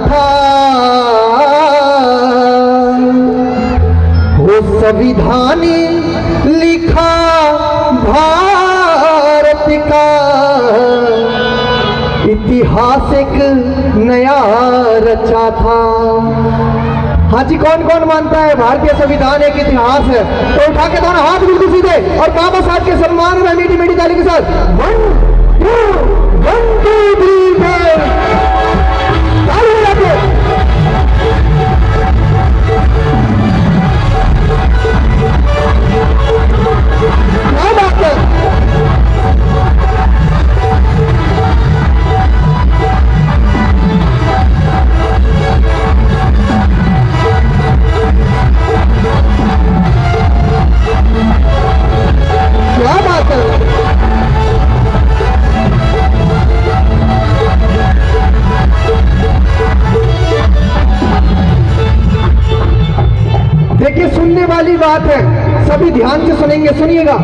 था। वो संविधान लिखा भारत का, इतिहास एक नया रचा था। हाँ जी, कौन कौन मानता है भारतीय संविधान एक इतिहास है? तो उठा के दोनों हाथ बिल्कुल सीधे और बाबा साहब के सम्मान में मीठी मीठी ताली के साथ 1 2 3 ताली बजाते। क्या बात है। क्या बात है। देखिए, सुनने वाली बात है, सभी ध्यान से सुनेंगे, सुनिएगा।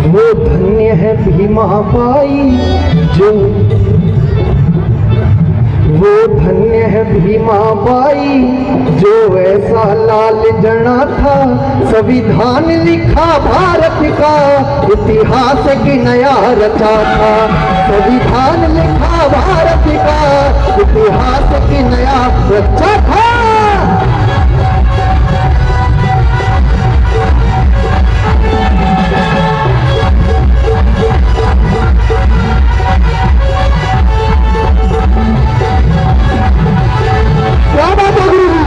वो धन्य है भीमा बाई जो, वो धन्य है भीमा बाई जो ऐसा लाल जना था। संविधान लिखा भारत का, इतिहास की नया रचा था। संविधान लिखा भारत का, इतिहास की नया रचा था। क्या बात है गुरु जी।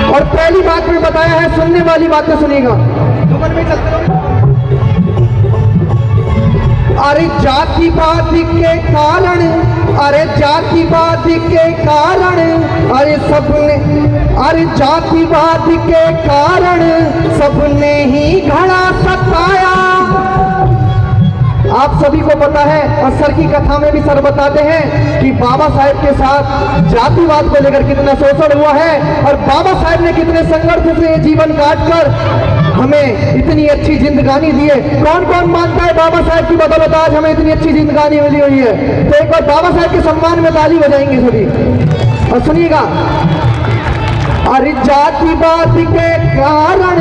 और पहली बात में बताया है, सुनने वाली बातें सुनिएगा। दुकान में चलते रहो। अरे जातिवाद के कारण, अरे जातिवाद के कारण, अरे सबने, अरे जातिवाद के कारण सबने ही घड़ा सताया। आप सभी को पता है, और सर की कथा में भी सर बताते हैं कि बाबा साहेब के साथ जातिवाद को लेकर कितना शोषण हुआ है, और बाबा साहेब ने कितने संघर्ष से जीवन काटकर हमें इतनी अच्छी जिंदगानी दी है। कौन कौन मानता है बाबा साहेब की बदौलत आज हमें इतनी अच्छी जिंदगानी मिली हुई है? तो एक बार बाबा साहेब के सम्मान में ताली बजाएंगे सभी। और सुनिएगा, अरे जातिवाद के कारण,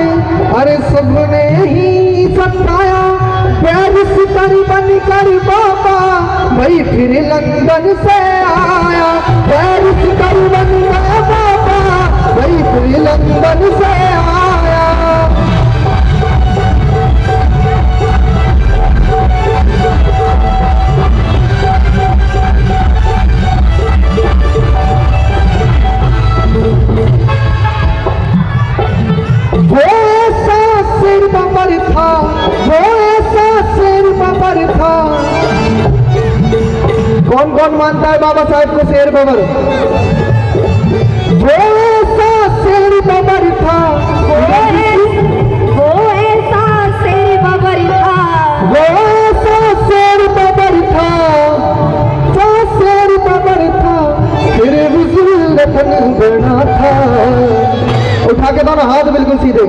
अरे सबने ही सताया। बैरिस्टर बनकर बाबा भाई फिर लंदन से आया। बैरिस्टर बनकर बाबा भाई फिर लंदन से आया। वो ऐसा सिर बबर था, वो ऐसा सिर बबर था। कौन कौन मानता है बाबा साहेब को शेर बबर? वो ऐसा सिर बबर था, वो ऐसा सिर बबर था, वो ऐसा सिर बबर था, वो सिर बबर था, फिर भी जुल्फन बना था। उठा के दोनों हाथ बिल्कुल सीधे।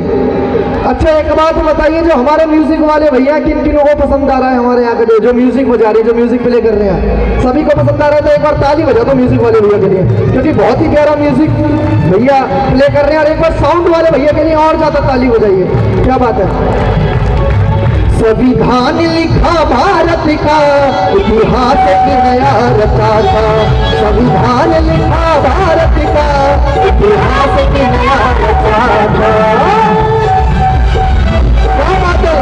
अच्छा, एक बात बताइए, जो हमारे म्यूजिक वाले भैया किन किन को पसंद आ रहा है? हमारे यहाँ के जो म्यूजिक बजा रहे हैं, जो म्यूजिक प्ले कर रहे हैं, सभी को पसंद आ रहा है? तो एक बार ताली बजा दो म्यूजिक वाले भैया के लिए, क्योंकि बहुत ही प्यारा म्यूजिक भैया प्ले कर रहे हैं। और एक बार साउंड वाले भैया के लिए और ज्यादा ताली बजाइए। क्या बात है। संविधान लिखा भारत का, इतिहास की नया रचा था। संविधान लिखा भारत का, इतिहास की नया रचा था। क्या बात है।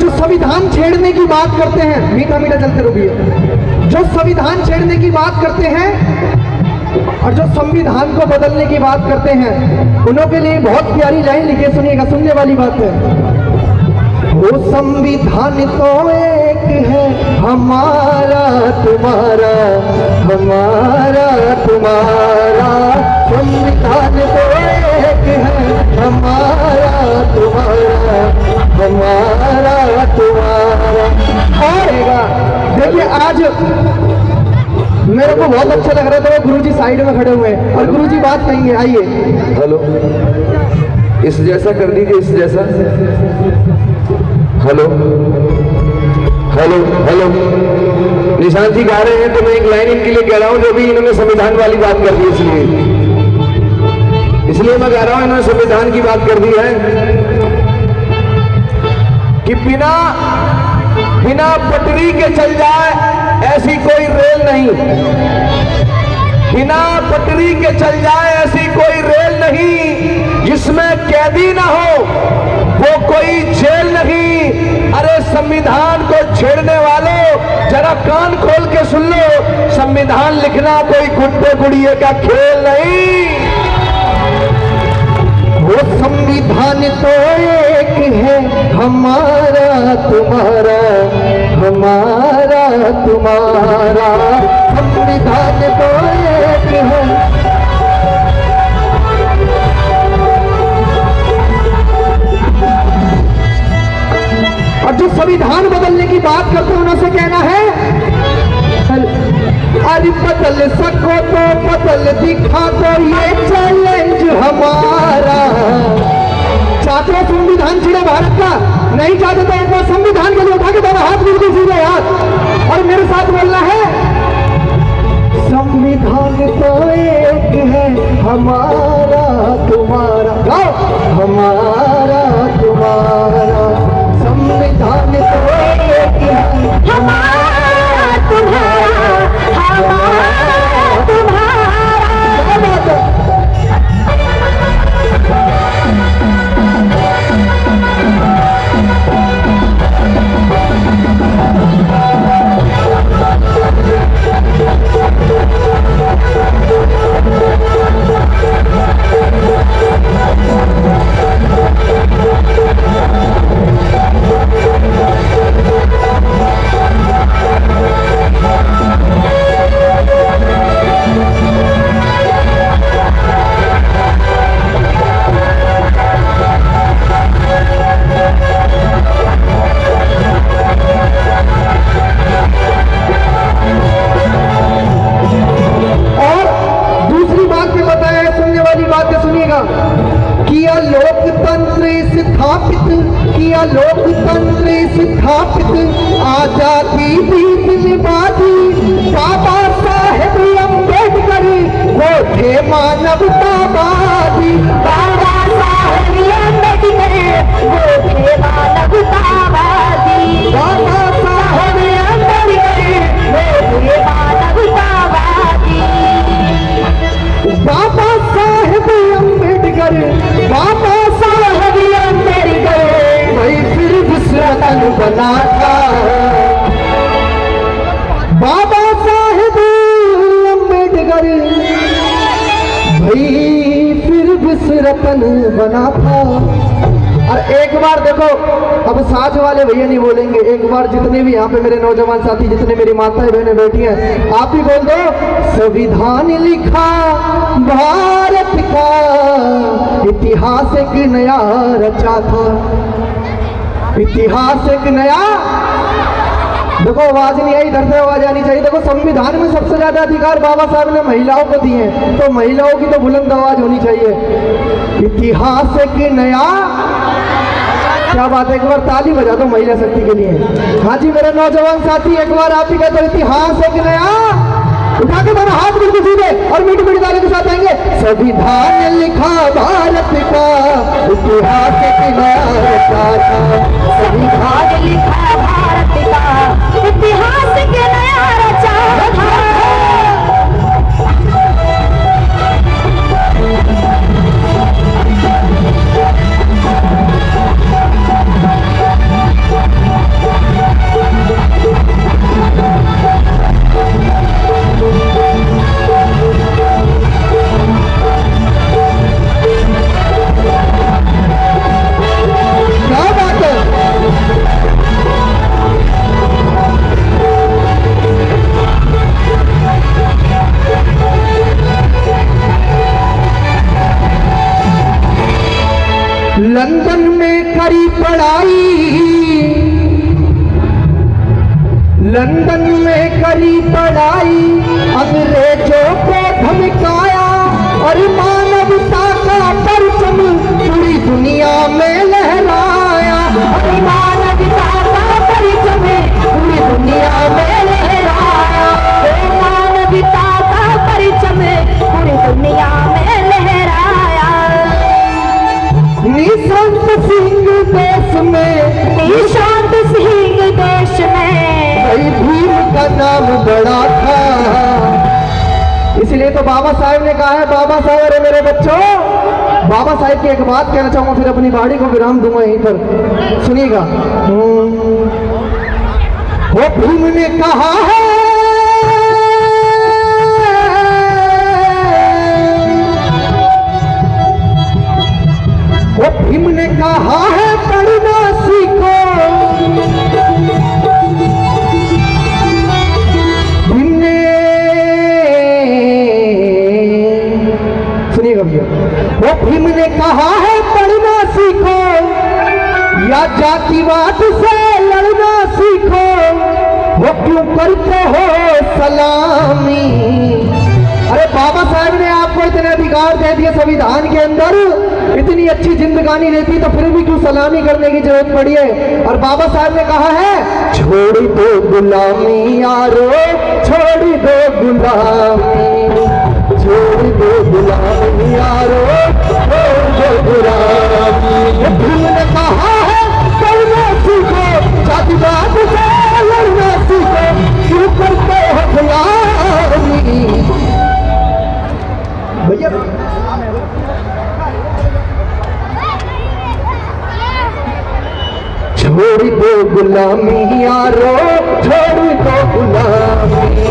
जो संविधान छेड़ने की बात करते हैं, मीठा मीठा चलते रुकिए, जो संविधान छेड़ने की बात करते हैं और जो संविधान को बदलने की बात करते हैं, उन्हों के लिए बहुत प्यारी लाइन लिखी, सुनिएगा, सुनने वाली बात है। वो संविधान तो एक है, हमारा तुम्हारा, हमारा तुम्हारा, संविधान तो एक है, हमारा तुम्हारा, हमारा तुम्हारा। आएगा। देखिए आज मेरे को बहुत अच्छा लग रहा था, वो गुरुजी साइड में खड़े हुए हैं और गुरुजी बात कहेंगे, आइए। हेलो, इस जैसा कर दीजिए, इस जैसा। हेलो हेलो हेलो, निशांत जी गा रहे हैं तो मैं एक लाइन इनके लिए कह रहा हूं, जो भी इन्होंने संविधान वाली बात कर दी, इसलिए मैं कह रहा हूं, इन्होंने संविधान की बात कर दी है कि बिना बिना पटरी के चल जाए ऐसी कोई रेल नहीं, बिना पटरी के चल जाए ऐसी कोई रेल नहीं, जिसमें कैदी ना हो वो कोई जेल नहीं। अरे संविधान को छेड़ने वालों, जरा कान खोल के सुन लो, संविधान लिखना कोई गुड्डे गुड़िए का खेल नहीं। वो संविधान तो एक है, हमारा तुम्हारा, हमारा तुम्हारा, संविधान तो एक है। और जो संविधान बदलने की बात करते हैं, उनसे कहना है, अरे बदल सको तो बदल दिखा दो, ये चैलेंज हमारा। चाहते हो संविधान छिड़े भारत का? नहीं चाहते तो एक बार संविधान के लिए उठा के दोनों हाथ बिल्कुल सीधे हाथ और मेरे साथ बोलना है, संविधान तो एक है, हमारा तुम्हारा, गाओ, हमारा तुम्हारा, संविधान तो एक है, हमारा तुम्हारा, हमारा तुम्हारा। क्या बात है? किया लोकतंत्र स्थापित, आजादी दी दिलबाजी, बाबा साहेब अम्बेडकर वो थे मानवतावादी, बाबा साहेब अम्बेडकर वो थे मानवतावादी, बाबा साहेब अम्बेडकर वो थे मानवतावादी, बाबा साहेब अम्बेडकर, बाबा साहेब अम्बेडकर भाई फिर विश्वतन बना था, बाबा साहेब अम्बेडकर भाई फिर विश्वरतन बना था। और एक बार देखो, अब साथ वाले भैया नहीं बोलेंगे, एक बार जितने भी यहाँ पे मेरे नौजवान साथी, जितने मेरी माताएं बहनें बैठी हैं, आप ही बोल दो, संविधान लिखा भारत का, इतिहास एक नया रचा था, इतिहास एक नया। देखो आवाज नहीं आई, इधर से आवाज आनी चाहिए। देखो संविधान में सबसे ज्यादा अधिकार बाबा साहब ने महिलाओं को दिए हैं, तो महिलाओं की तो बुलंद आवाज होनी चाहिए। इतिहास एक नया, क्या बात है, एक बार ताली बजा दो महिला शक्ति के लिए। हाँ जी मेरे नौजवान साथी, एक बार आप ही कहते हो इतिहास एक नया, उठा के दोनों हाथ बिल्कुल सीधे और मीठी मीठी ताली के साथ आएंगे। संविधान लिखा भारत का, इतिहास एक नया रचा था, संविधान लिखा भारत का, इतिहास एक नया रचा था। आई, लंदन में करी पढ़ाई, अंग्रेजों को धमकाया और मानवता का परचम पूरी दुनिया में लहराया। और मानवता का परचम पूरी दुनिया में लहराया। मानवता का परचम पूरी दुनिया में लहराया। निशांत सिंह देश में, निशांत सिंह देश में भाई भीम का नाम बड़ा था। इसलिए तो बाबा साहेब ने कहा है, बाबा साहेब, अरे मेरे बच्चों, बाबा साहेब की एक बात कहना चाहूंगा, फिर अपनी बाड़ी को विराम दूंगा यहीं पर, सुनिएगा। वो भीम ने कहा है, वो भीम ने कहा है पढ़ना सीखो। भीम ने, सुनिएगा भैया, वो भीम ने कहा है पढ़ना सीखो, या जातिवाद से लड़ना सीखो, वो क्यों करते हो सलामी। अरे बाबा साहब ने आपको इतने अधिकार दे दिए संविधान के अंदर, इतनी अच्छी जिंदगानी देती, तो फिर भी क्यों सलामी करने की जरूरत पड़ी है। और बाबा साहब ने कहा है, छोड़ दो गुलामी यारो, छोड़ दो गुलामी, छोड़ दो गुलामी यारो, छोड़ दो गुलामी। भीम ने कहा है पढ़ना सीखो, जातिवाद से लड़ना सीखो, क्यों करते हो गुलामी। भैया छोड़ दो गुलामी यारो, छोड़ दो गुलामी।